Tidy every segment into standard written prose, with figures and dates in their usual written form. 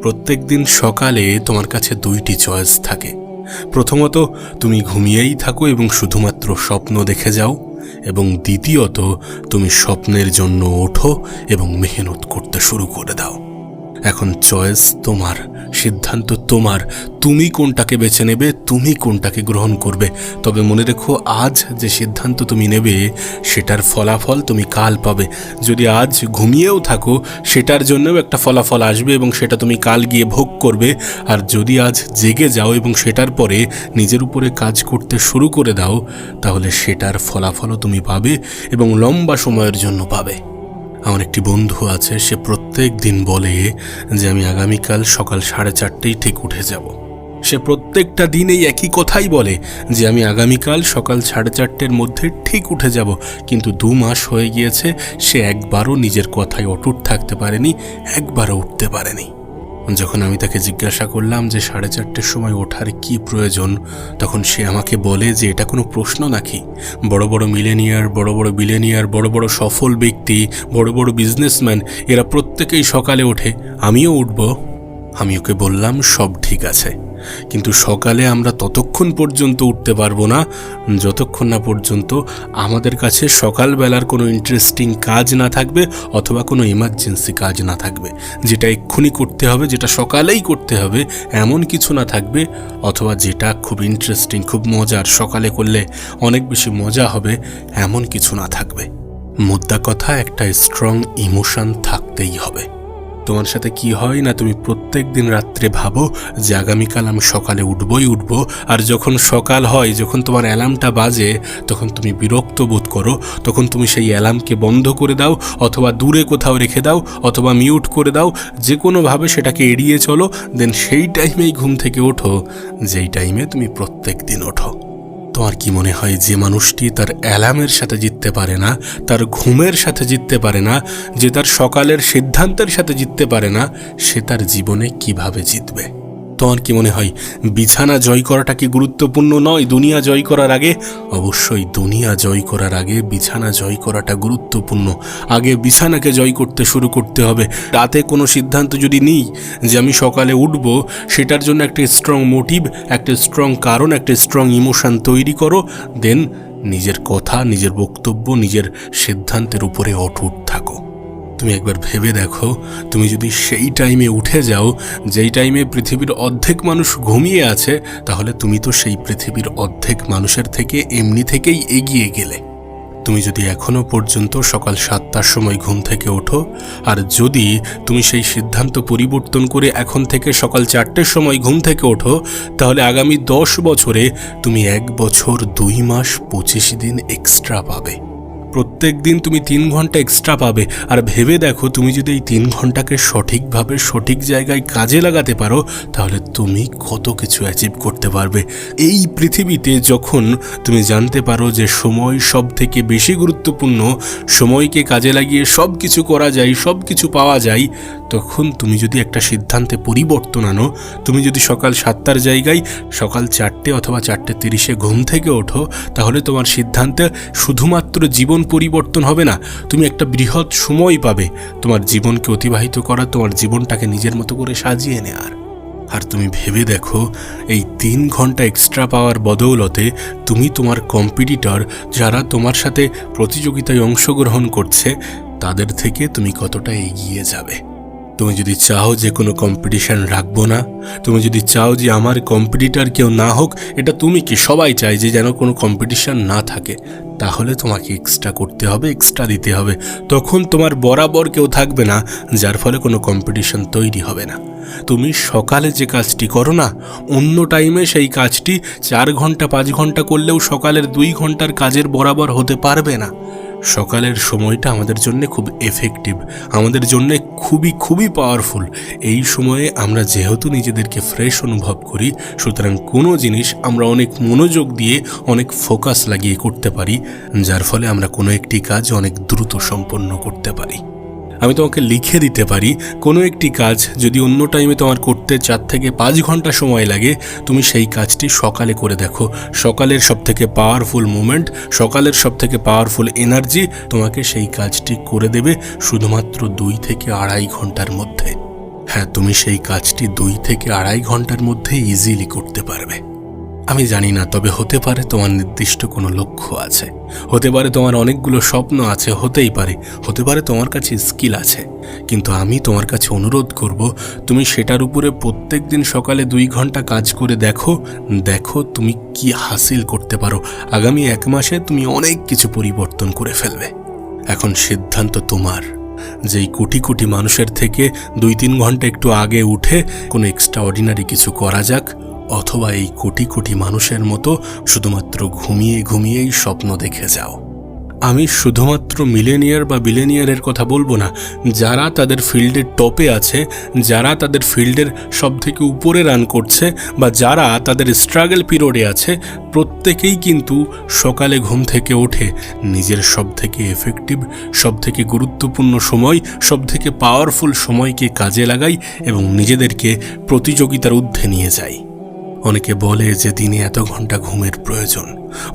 প্রত্যেক দিন সকালে তোমার কাছে দুইটি চয়েস থাকে। প্রথমত, তুমি ঘুমিয়েই থাকো এবং শুধুমাত্র স্বপ্ন দেখে যাও, এবং দ্বিতীয়ত, তুমি স্বপ্নের জন্য ওঠো এবং মেহনত করতে শুরু করে দাও। এখন চয়েস তোমার, সিদ্ধান্ত তোমার। তুমি কোনটাকে বেছে নেবে, তুমি কোনটাকে গ্রহণ করবে। তবে মনে রেখো, আজ যে সিদ্ধান্ত তুমি নেবে সেটার ফলাফল তুমি কাল পাবে। যদি আজ ঘুমিয়েও থাকো, সেটার জন্যও একটা ফলাফল আসবে এবং সেটা তুমি কাল গিয়ে ভোগ করবে। আর যদি আজ জেগে যাও এবং সেটার পরে নিজের উপরে কাজ করতে শুরু করে দাও, তাহলে সেটার ফলাফলও তুমি পাবে এবং লম্বা সময়ের জন্য পাবে। আমার একটি বন্ধু আছে, সে প্রত্যেক দিন বলে যে আমি আগামীকাল সকাল 4:30টায় ঠিক উঠে যাব। সে প্রত্যেকটা দিনেই একই কথাই বলে যে আমি আগামীকাল সকাল 4:30টার মধ্যে ঠিক উঠে যাব। কিন্তু 2 মাস হয়ে গিয়েছে, সে একবারও নিজের কথায় অটুট থাকতে পারেনি, একবারও উঠতে পারেনি। যখন আমি তাকে জিজ্ঞাসা করলাম যে 4:30টার সময় ওঠার কি প্রয়োজন, তখন সে আমাকে বলে যে এটা কোনো প্রশ্ন নাকি? বড় বড় মিলেনিয়ার, বড় বড় বিলেনিয়ার, বড় বড় সফল ব্যক্তি, বড় বড় বিজনেসম্যান, এরা প্রত্যেকেই সকালে ওঠে, আমিও উঠব। আমি ওকে বললাম সব ঠিক আছে, কিন্তু সকালে আমরা ততক্ষণ পর্যন্ত উঠতে পারবো না যতক্ষণ না পর্যন্ত আমাদের কাছে সকালবেলার কোনো ইন্টারেস্টিং কাজ না থাকবে অথবা কোনো ইমার্জেন্সি কাজ না থাকবে, যেটা এক্ষুনি করতে হবে, যেটা সকালেই করতে হবে এমন কিছু না থাকবে, অথবা যেটা খুব ইন্টারেস্টিং, খুব মজার, সকালে করলে অনেক বেশি মজা হবে এমন কিছু না থাকবে। মোদ্দা কথা, একটা স্ট্রং ইমোশন থাকতেই হবে। তোমার সাথে কি হয় না, তুমি প্রত্যেক দিন রাত্রে ভাবো যে আগামীকাল আমি সকালে উঠবই উঠব, আর যখন সকাল হয়, যখন তোমার অ্যালার্মটা বাজে, তখন তুমি বিরক্ত বোধ করো, তখন তুমি সেই অ্যালার্মকে বন্ধ করে দাও অথবা দূরে কোথাও রেখে দাও অথবা মিউট করে দাও, যে কোনোভাবে সেটাকে এড়িয়ে চলো। দেন সেই টাইমেই ঘুম থেকে ওঠো যেই টাইমে তুমি প্রত্যেক দিন ওঠো। তোমার কি মনে হয়, যে মানুষটি তার অ্যালার্মের সাথে জিততে পারে না, তার ঘুমের সাথে জিততে পারে না, যে তার সকালের সিদ্ধান্তের সাথে জিততে পারে না, সে তার জীবনে কিভাবে জিতবে? তোমার কি মনে হয় বিছানা জয় করাটা কি গুরুত্বপূর্ণ নয় দুনিয়া জয় করার আগে? অবশ্যই দুনিয়া জয় করার আগে বিছানা জয় করাটা গুরুত্বপূর্ণ। আগে বিছানাকে জয় করতে শুরু করতে হবে। রাতে কোনো সিদ্ধান্ত যদি নিই যে আমি সকালে উঠব, সেটার জন্য একটা স্ট্রং মোটিভ, একটা স্ট্রং কারণ, একটা স্ট্রং ইমোশন তৈরি করো। দেন নিজের কথা, নিজের বক্তব্য, নিজের সিদ্ধান্তের উপরে অটুট থাকো। তুমি একবার ভেবে দেখো, তুমি যদি সেই টাইমে উঠে যাও যেই টাইমে পৃথিবীর অর্ধেক মানুষ ঘুমিয়ে আছে, তাহলে তুমি তো সেই পৃথিবীর অর্ধেক মানুষের থেকে এমনি থেকেই এগিয়ে গেলে। তুমি যদি এখনো পর্যন্ত সকাল 7টার সময় ঘুম থেকে ওঠো, আর যদি তুমি সেই সিদ্ধান্ত পরিবর্তন করে এখন থেকে সকাল 4টের সময় ঘুম থেকে ওঠো, তাহলে আগামী 10 বছরে তুমি 1 বছর 2 মাস 25 দিন এক্সট্রা পাবে। প্রত্যেক দিন তুমি 3 ঘন্টা এক্সট্রা পাবে। আর ভেবে দেখো, তুমি যদি এই 3 ঘন্টাকে সঠিকভাবে সঠিক জায়গায় কাজে লাগাতে পারো, তাহলে তুমি কত কিছু অ্যাচিভ করতে পারবে। এই পৃথিবীতে যখন তুমি জানতে পারো যে সময় সব থেকে বেশি গুরুত্বপূর্ণ, সময়কে কাজে লাগিয়ে সব কিছু করা যায়, সব কিছু পাওয়া যায়, তখন তুমি যদি একটা সিদ্ধান্তে পরিবর্তন আনো, তুমি যদি সকাল 7টার জায়গায় সকাল 4টে অথবা 4:30 ঘুম থেকে ওঠো, তাহলে তোমার সিদ্ধান্তে শুধুমাত্র জীবন পরিবর্তন হবে না, তুমি একটা বৃহৎ সময় পাবে তোমার জীবনকে অতিবাহিত করা, তোমার জীবনটাকে নিজের মতো করে সাজিয়ে নেওয়ার। আর তুমি ভেবে দেখো, এই 3 ঘন্টা এক্সট্রা পাওয়ার বদৌলতে তুমি তোমার কম্পিটিটর, যারা তোমার সাথে প্রতিযোগিতায় অংশগ্রহণ করছে, তাদের থেকে তুমি কতটা এগিয়ে যাবে। তুমি যদি চাও যে কোনো কম্পিটিশন রাখবো না, তুমি যদি চাও যে আমার কম্পিটিটর কেউ না হোক, এটা তুমি কি, সবাই চায় যে যেন কোনো কম্পিটিশন না থাকে, তাহলে তোমাকে এক্সট্রা করতে হবে, এক্সট্রা দিতে হবে। তখন তোমার বরাবর কেউ থাকবে না, যার ফলে কোনো কম্পিটিশন তৈরি হবে না। তুমি সকালে যে কাজটি করো না, অন্য টাইমে সেই কাজটি 4 ঘন্টা 5 ঘন্টা করলেও সকালের 2 ঘন্টার কাজের বরাবর হতে পারবে না। সকালের সময়টা আমাদের জন্য খুব এফেক্টিভ, আমাদের জন্য খুবই পাওয়ারফুল। এই সময়ে আমরা যেহেতু নিজেদেরকে ফ্রেশ অনুভব করি, সুতরাং কোনো জিনিস আমরা অনেক মনোযোগ দিয়ে, অনেক ফোকাস লাগিয়ে করতে পারি, যার ফলে আমরা কোনো একটি কাজ অনেক দ্রুত সম্পন্ন করতে পারি। আমি তোমাকে লিখে দিতে পারি, কোনো একটি কাজ যদি অন্য টাইমে তোমার করতে 4 থেকে 5 ঘন্টা সময় লাগে, তুমি সেই কাজটি সকালে করে দেখো। সকালের সবথেকে পাওয়ারফুল মোমেন্ট, সকালের সবথেকে পাওয়ারফুল এনার্জি তোমাকে সেই কাজটি করে দেবে শুধুমাত্র 2 থেকে 2.5 ঘন্টার মধ্যে। হ্যাঁ, তুমি সেই কাজটি 2 থেকে 2.5 ঘন্টার মধ্যে ইজিলি করতে পারবে। আমি জানি না, তবে হতে পারে তোমার নির্দিষ্ট কোনো লক্ষ্য আছে, হতে পারে তোমার অনেকগুলো স্বপ্ন আছে, হতে পারে তোমার কাছে স্কিল আছে, কিন্তু আমি তোমার কাছে অনুরোধ করব তুমি সেটার উপরে প্রত্যেক দিন সকালে 2 ঘন্টা কাজ করে দেখো তুমি কি হাসিল করতে পারো। আগামী 1 মাসে তুমি অনেক কিছু পরিবর্তন করে ফেলবে। এখন সিদ্ধান্ত তোমার, যেই কোটি কোটি মানুষের থেকে 2-3 ঘন্টা একটু আগে উঠে কোনো এক্সট্রা অর্ডিনারি কিছু করা যাক, অথবা এই কোটি কোটি মানুষের মতো শুধুমাত্র ঘুমিয়েই স্বপ্ন দেখে যাও। আমি শুধুমাত্র মিলেনিয়ার বা বিলেনিয়ারের কথা বলবো না, যারা তাদের ফিল্ডের টপে আছে, যারা তাদের ফিল্ডের সব থেকে উপরে রান করছে, বা যারা তাদের স্ট্রাগল পিরিয়ডে আছে, প্রত্যেকেই কিন্তু সকালে ঘুম থেকে ওঠে নিজের সব থেকে এফেক্টিভ, সব থেকে গুরুত্বপূর্ণ সময়, সব থেকে পাওয়ারফুল সময়কে কাজে লাগায় এবং নিজেদেরকে প্রতিযোগিতার ঊর্ধ্বে নিয়ে যায়। অনেকে বলে যে দিনে এত ঘন্টা ঘুমের প্রয়োজন,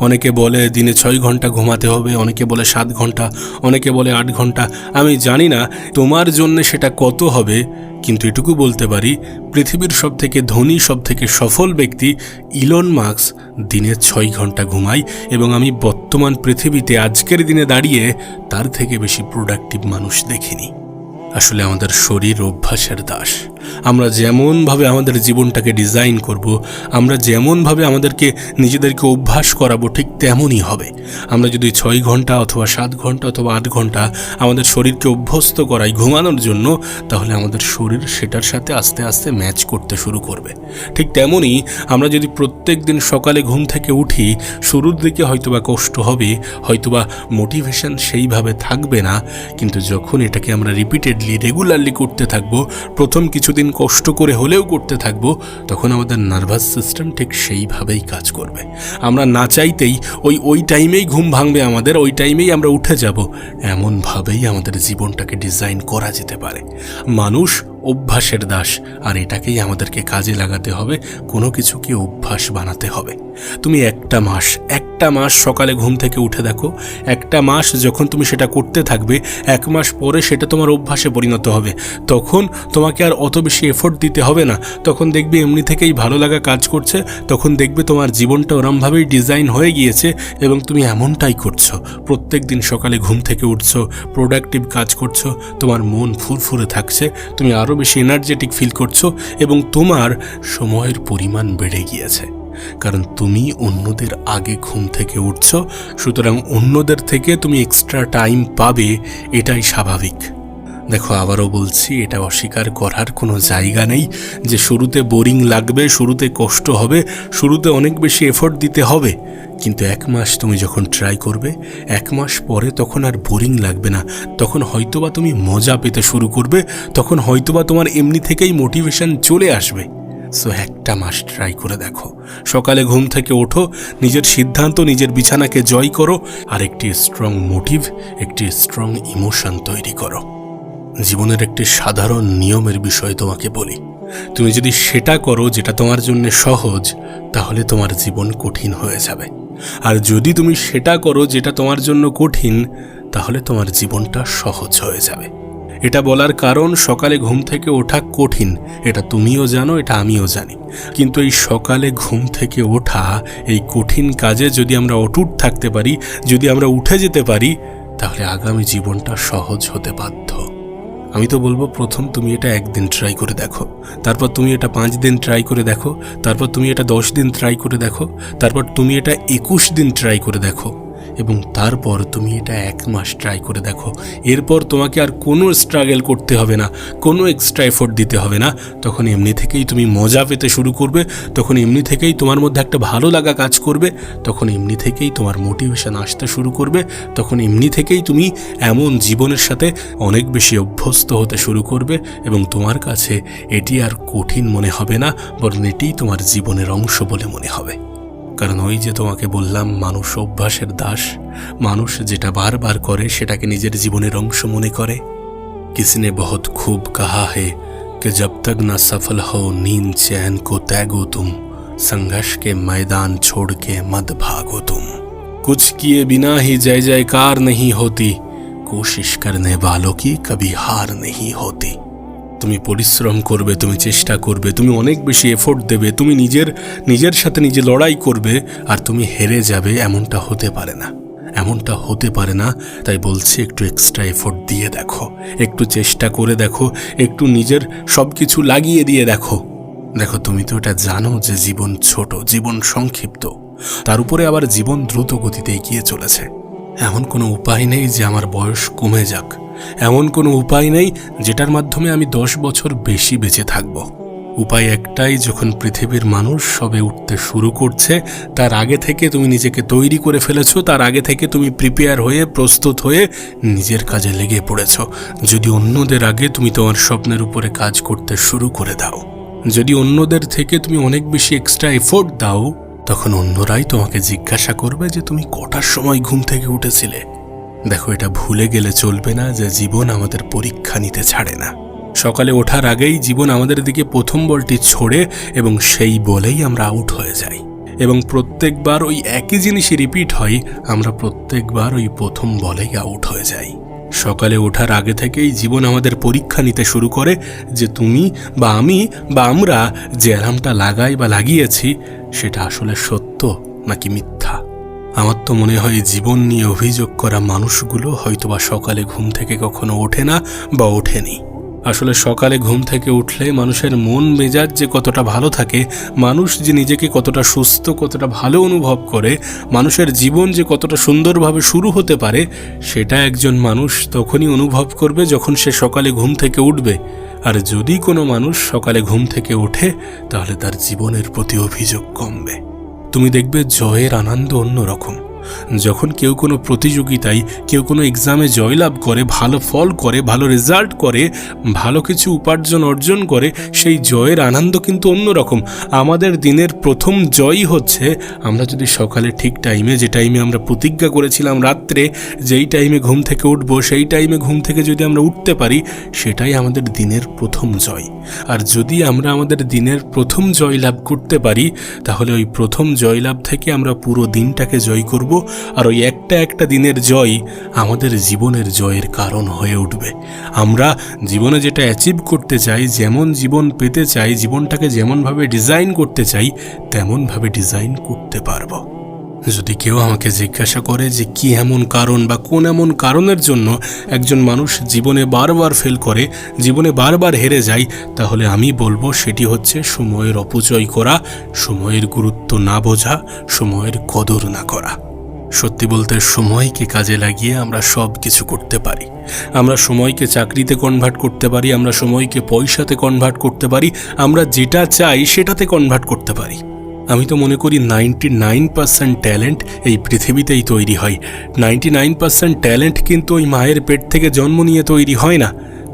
অনেকে বলে দিনে 6 ঘন্টা ঘুমাতে হবে, অনেকে বলে 7 ঘন্টা, অনেকে বলে 8 ঘন্টা। আমি জানি না তোমার জন্য সেটা কত হবে, কিন্তু এটুকু বলতে পারি পৃথিবীর সব থেকে ধনী, সব থেকে সফল ব্যক্তি ইলন মাস্ক দিনে 6 ঘন্টা ঘুমায়, এবং আমি বর্তমান পৃথিবীতে আজকের দিনে দাঁড়িয়ে তার থেকে বেশি প্রোডাক্টিভ মানুষ দেখিনি। আসলে আমাদের শরীর অভ্যাসের দাস। আমরা যেমনভাবে আমাদের জীবনটাকে ডিজাইন করব, আমরা যেমনভাবে আমাদেরকে নিজেদেরকে অভ্যাস করাবো, ঠিক তেমনই হবে। আমরা যদি 6 ঘন্টা অথবা 7 ঘন্টা অথবা 8 ঘন্টা আমাদের শরীরকে অভ্যস্ত করাই ঘুমানোর জন্য, তাহলে আমাদের শরীর সেটার সাথে আস্তে আস্তে ম্যাচ করতে শুরু করবে। ঠিক তেমনই আমরা যদি প্রত্যেক দিন সকালে ঘুম থেকে উঠি, শুরুর দিকে হয়তোবা কষ্ট হবে, হয়তোবা মোটিভেশন সেইভাবে থাকবে না, কিন্তু যখন এটাকে আমরা রেগুলারলি করতে থাকবো, প্রথম কিছুদিন কষ্ট করে হলেও করতে থাকবো, তখন আমাদের নার্ভাস সিস্টেম ঠিক সেইভাবেই কাজ করবে। আমরা না চাইতেই ওই টাইমেই ঘুম ভাঙবে আমাদের, ওই টাইমেই আমরা উঠে যাব। এমনভাবেই আমাদের জীবনটাকে ডিজাইন করা যেতে পারে। মানুষ অভ্যাসের দাস, আর এটাকেই আমাদেরকে কাজে লাগাতে হবে, কোনো কিছুকে অভ্যাস বানাতে হবে। তুমি একটা মাস সকালে ঘুম থেকে উঠে দেখো, একটা মাস যখন তুমি সেটা করতে থাকবে, 1 মাস পরে সেটা তোমার অভ্যাসে পরিণত হবে। তখন তোমাকে আর অত বেশি এফোর্ট দিতে হবে না, তখন দেখবে এমনি থেকেই ভালো লাগা কাজ করছে, তখন দেখবে তোমার জীবনটা ওরমভাবেই ডিজাইন হয়ে গিয়েছে এবং তুমি এমনটাই করছো। প্রত্যেক দিন সকালে ঘুম থেকে উঠছো, প্রোডাক্টিভ কাজ করছো, তোমার মন ফুরফুরে থাকছে, তুমি আরও বেশি এনার্জেটিক ফিল করছো এবং তোমার সময়ের পরিমাণ বেড়ে গিয়েছে, কারণ তুমি অন্যদের আগে ঘুম থেকে উঠছো। সুতরাং অন্যদের থেকে তুমি এক্সট্রা টাইম পাবে, এটাই স্বাভাবিক। দেখো, আবারও বলছি, এটা অস্বীকার করার কোনো জায়গা নেই যে শুরুতে বোরিং লাগবে, শুরুতে কষ্ট হবে, শুরুতে অনেক বেশি এফোর্ট দিতে হবে, কিন্তু 1 মাস তুমি যখন ট্রাই করবে, 1 মাস পরে তখন আর বোরিং লাগবে না, তখন হয়তোবা তুমি মজা পেতে শুরু করবে, তখন হয়তোবা তোমার এমনি থেকেই মোটিভেশন চলে আসবে। সো 1 মাস ট্রাই করে দেখো, সকালে ঘুম থেকে ওঠো, নিজের সিদ্ধান্ত, নিজের বিছানাকে জয় করো, আর একটি স্ট্রং মোটিভ, একটি স্ট্রং ইমোশন তৈরি করো। জীবনের একটি সাধারণ নিয়মের বিষয় তোমাকে বলি, তুমি যদি সেটা করো যেটা তোমার জন্য সহজ, তাহলে তোমার জীবন কঠিন হয়ে যাবে। আর যদি তুমি সেটা করো যেটা তোমার জন্য কঠিন, তাহলে তোমার জীবনটা সহজ হয়ে যাবে। এটা বলার কারণ, সকালে ঘুম থেকে ওঠা কঠিন, এটা তুমিও জানো, এটা আমিও জানি, কিন্তু এই সকালে ঘুম থেকে ওঠা, এই কঠিন কাজে যদি আমরা অটুট থাকতে পারি, যদি আমরা উঠে যেতে পারি, তাহলে আগামী জীবনটা সহজ হতে বাধ্য। আমি তো বলবো, প্রথম তুমি এটা 1 দিন ট্রাই করে দেখো, তারপর তুমি এটা 5 দিন ট্রাই করে দেখো, তারপর তুমি এটা 10 দিন ট্রাই করে দেখো, তারপর তুমি এটা 21 দিন ট্রাই করে দেখো, এবং তারপর তুমি এটা 1 মাস ট্রাই করে দেখো। এরপর তোমাকে আর কোনো স্ট্রাগল করতে হবে না, কোনো এক্সট্রা এফোর্ট দিতে হবে না, তখন এমনি থেকেই তুমি মজা পেতে শুরু করবে, তখন এমনি থেকেই তোমার মধ্যে একটা ভালো লাগা কাজ করবে, তখন এমনি থেকেই তোমার মোটিভেশন আসতে শুরু করবে, তখন এমনি থেকেই তুমি এমন জীবনের সাথে অনেক বেশি অভ্যস্ত হতে শুরু করবে, এবং তোমার কাছে এটি আর কঠিন মনে হবে না, বরং এটিই তোমার জীবনের অংশ বলে মনে হবে। কারণ ওই যে তোমাকে বললাম, মানুষ অভ্যাসের দাস, মানুষ যেটা বারবার করে সেটাকে নিজের জীবনের অংশ মনে করে। किसी ने बहुत खूब कहा है कि जब तक न सफल हो नींद चैन को त्यागो तुम, संघर्ष के मैदान छोड़ के मत भागो तुम, कुछ किए बिना ही जय जयकार नहीं होती, कोशिश करने वालों की कभी हार नहीं होती। তুমি পরিশ্রম করবে, তুমি চেষ্টা করবে, তুমি অনেক বেশি এফোর্ট দেবে, তুমি নিজের সাথে নিজে লড়াই করবে, আর তুমি হেরে যাবে, এমনটা হতে পারে না। এমনটা হতে পারে না। তাই বলছি, একটু এক্সট্রা এফোর্ট দিয়ে দেখো, একটু চেষ্টা করে দেখো, একটু নিজের সব কিছু লাগিয়ে দিয়ে দেখো। দেখো, তুমি তো এটা জানো যে জীবন ছোট, জীবন সংক্ষিপ্ত, তার উপরে আবার জীবন দ্রুত গতিতে এগিয়ে চলেছে। এমন কোনো উপায় নেই যে আমার বয়স কমে যাক, এমন কোনো উপায় নেই যেটার মাধ্যমে আমি 10 বছর বেশি বেঁচে থাকব। উপায় একটাই, যখন পৃথিবীর মানুষ সবে উঠতে শুরু করছে, তার আগে থেকে তুমি নিজেকে তৈরি করে ফেলেছো, তার আগে থেকে তুমি প্রিপেয়ার হয়ে, প্রস্তুত হয়ে নিজের কাজে লেগে পড়েছ। যদি অন্যদের আগে তুমি তোমার স্বপ্নের উপরে কাজ করতে শুরু করে দাও, যদি অন্যদের থেকে তুমি অনেক বেশি এক্সট্রা এফোর্ট দাও, তখন অন্যরাই তোমাকে জিজ্ঞাসা করবে যে তুমি কটার সময় ঘুম থেকে উঠেছিলে। দেখো, এটা ভুলে গেলে চলবে না যে জীবন আমাদের পরীক্ষা নিতে ছাড়ে না। সকালে ওঠার আগেই জীবন আমাদের দিকে প্রথম বলটি ছোড়ে এবং সেই বলেই আমরা আউট হয়ে যাই, এবং প্রত্যেকবার ওই একই জিনিসই রিপিট হয়, আমরা প্রত্যেকবার ওই প্রথম বলেই আউট হয়ে যাই। সকালে ওঠার আগে থেকেই জীবন আমাদের পরীক্ষা নিতে শুরু করে যে তুমি বা আমি বা আমরা যে অ্যালার্মটা লাগাই বা লাগিয়েছি সেটা আসলে সত্য নাকি মিথ্যা। আমার তো মনে হয় জীবন নিয়ে অভিযোগ করা মানুষগুলো হয়তোবা সকালে ঘুম থেকে কখনো ওঠে না বা ওঠেনি। আসলে সকালে ঘুম থেকে উঠলে মানুষের মন মেজাজ যে কতটা ভালো থাকে, মানুষ যে নিজেকে কতটা সুস্থ, কতটা ভালো অনুভব করে, মানুষের জীবন যে কতটা সুন্দরভাবে শুরু হতে পারে, সেটা একজন মানুষ তখনই অনুভব করবে যখন সে সকালে ঘুম থেকে উঠবে। আর যদি কোনো মানুষ সকালে ঘুম থেকে ওঠে, তাহলে তার জীবনের প্রতি অভিযোগ কমবে। তুমি দেখবে জয়ের আনন্দ অন্যরকম। যখন কেউ কোনো প্রতিযোগিতায়, কেউ কোনো এক্সামে জয়লাভ করে, ভালো ফল করে, ভালো রেজাল্ট করে, ভালো কিছু উপার্জন অর্জন করে, সেই জয়ের আনন্দ কিন্তু অন্যরকম। আমাদের দিনের প্রথম জয়ই হচ্ছে আমরা যদি সকালে ঠিক টাইমে, যে টাইমে আমরা প্রতিজ্ঞা করেছিলাম রাত্রে যেই টাইমে ঘুম থেকে উঠবো, সেই টাইমে ঘুম থেকে যদি আমরা উঠতে পারি, সেটাই আমাদের দিনের প্রথম জয়। আর যদি আমরা আমাদের দিনের প্রথম জয়লাভ করতে পারি, তাহলে ওই প্রথম জয়লাভ থেকে আমরা পুরো দিনটাকে জয় করব। আর ওই একটা দিনের জয় আমাদের জীবনের জয়ের কারণ হয়ে উঠবে। আমরা জীবনে যেটা অ্যাচিভ করতে চাই, যেমন জীবন পেতে চাই, জীবনটাকে যেমনভাবে ডিজাইন করতে চাই, তেমনভাবে ডিজাইন করতে পারবো। যদি কেউ আমাকে জিজ্ঞাসা করে যে কি এমন কারণ বা কোন এমন কারণের জন্য একজন মানুষ জীবনে বারবার ফেল করে, জীবনে বারবার হেরে যায়, তাহলে আমি বলবো সেটি হচ্ছে সময়ের অপচয় করা, সময়ের গুরুত্ব না বোঝা, সময়ের কদর না করা। সত্যি বলতে, সময়কে কাজে লাগিয়ে আমরা সব কিছু করতে পারি। আমরা সময়কে চাকরিতে কনভার্ট করতে পারি, আমরা সময়কে পয়সাতে কনভার্ট করতে পারি, আমরা যেটা চাই সেটাতে কনভার্ট করতে পারি। আমি তো মনে করি 99% ট্যালেন্ট এই পৃথিবীতেই তৈরি হয়। 99% ট্যালেন্ট কিন্তু ওই মায়ের পেট থেকে জন্ম নিয়ে তৈরি হয় না,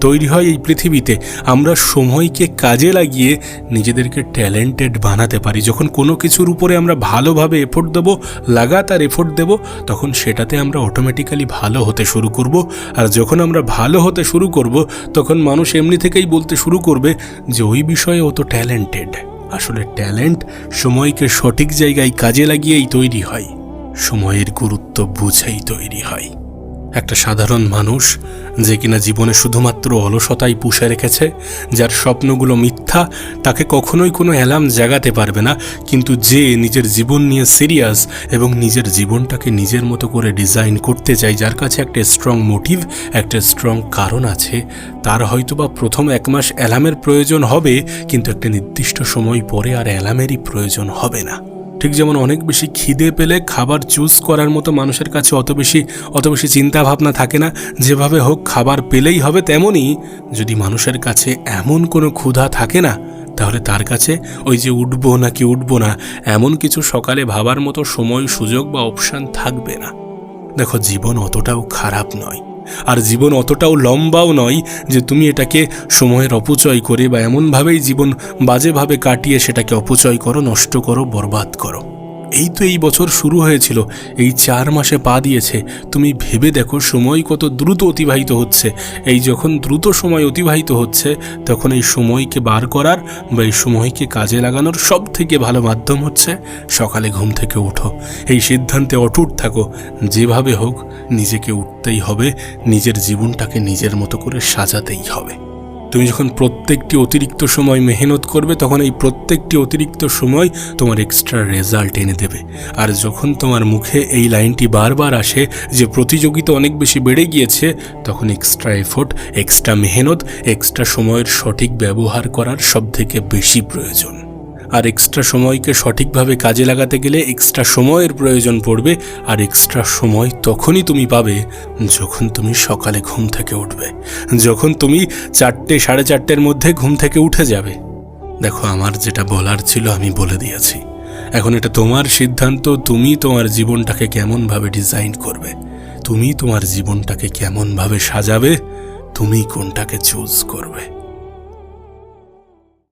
তৈরি হয় এই পৃথিবীতে। আমরা সময়কে কাজে লাগিয়ে নিজেদেরকে ট্যালেন্টেড বানাতে পারি। যখন কোনো কিছুর উপরে আমরা ভালোভাবে এফোর্ট দেবো, লাগাতার এফোর্ট দেবো, তখন সেটাতে আমরা অটোমেটিক্যালি ভালো হতে শুরু করব। আর যখন আমরা ভালো হতে শুরু করব, তখন মানুষ এমনি থেকেই বলতে শুরু করবে যে ওই বিষয়ে ও তো ট্যালেন্টেড। আসলে ট্যালেন্ট সময়কে সঠিক জায়গায় কাজে লাগিয়েই তৈরি হয়, সময়ের গুরুত্ব বুঝেই তৈরি হয়। একটা সাধারণ মানুষ যে কিনা জীবনে শুধুমাত্র অলসতাই পুষে রেখেছে, যার স্বপ্নগুলো মিথ্যা, তাকে কখনোই কোনো অ্যালার্ম জাগাতে পারবে না। কিন্তু যে নিজের জীবন নিয়ে সিরিয়াস এবং নিজের জীবনটাকে নিজের মতো করে ডিজাইন করতে চায়, যার কাছে একটা স্ট্রং মোটিভ, একটা স্ট্রং কারণ আছে, তার হয়তোবা প্রথম 1 মাস অ্যালার্মের প্রয়োজন হবে, কিন্তু একটা নির্দিষ্ট সময় পরে আর অ্যালার্মেরই প্রয়োজন হবে না। ঠিক যেমন অনেক বেশি খিদে পেলে খাবার চুজ করার মতো মানুষের কাছে অত বেশি চিন্তা ভাবনা থাকে না, যেভাবে হোক খাবার পেলেই হবে, তেমনই যদি মানুষের কাছে এমন কোনো ক্ষুধা থাকে না, তাহলে তার কাছে ওই যে উঠবো নাকি উঠবো না এমন কিছু সকালে ভাবার মতো সময়, সুযোগ বা অপশান থাকবে না। দেখো, জীবন অতটাও খারাপ নয়, আর জীবন অতটাও লম্বাও নয় যে তুমি এটাকে সময়ের অপচয় করে বা এমনভাবেই জীবন বাজেভাবে কাটিয়ে সেটাকে অপচয় করো, নষ্ট করো, বরবাদ করো। এই তো এই বছর শুরু হয়েছিল, এই 4 মাসে পা দিয়েছে। তুমি ভেবে দেখো সময় কত দ্রুত অতিবাহিত হচ্ছে। এই যখন দ্রুত সময় অতিবাহিত হচ্ছে, তখন এই সময়কে বার করার বা এই সময়কে কাজে লাগানোর সব থেকে ভালো মাধ্যম হচ্ছে সকালে ঘুম থেকে ওঠো। এই সিদ্ধান্তে অটুট থাকো, যেভাবে হোক নিজেকে উঠতেই হবে, নিজের জীবনটাকে নিজের মতো করে সাজাতেই হবে। তুমি যখন প্রত্যেকটি অতিরিক্ত সময় মেহনত করবে, তখন এই প্রত্যেকটি অতিরিক্ত সময় তোমার এক্সট্রা রেজাল্ট এনে দেবে। আর যখন তোমার মুখে এই লাইনটি বারবার আসে যে প্রতিযোগিতা অনেক বেশি বেড়ে গিয়েছে, তখন এক্সট্রা এফোর্ট, এক্সট্রা মেহনত, এক্সট্রা সময়ের সঠিক ব্যবহার করার সবথেকে বেশি প্রয়োজন। আর এক্সট্রা সময়কে সঠিকভাবে কাজে লাগাতে গেলে এক্সট্রা সময়ের প্রয়োজন পড়বে। আর এক্সট্রা সময় তখনই তুমি পাবে যখন তুমি সকালে ঘুম থেকে উঠবে, যখন তুমি 4টে, 4:30-এর মধ্যে ঘুম থেকে উঠে যাবে। দেখো, আমার যেটা বলার ছিল আমি বলে দিয়েছি। এখন এটা তোমার সিদ্ধান্ত, তুমি তোমার জীবনটাকে কেমনভাবে ডিজাইন করবে, তুমি তোমার জীবনটাকে কেমনভাবে সাজাবে, তুমি কোনটাকে চুজ করবে।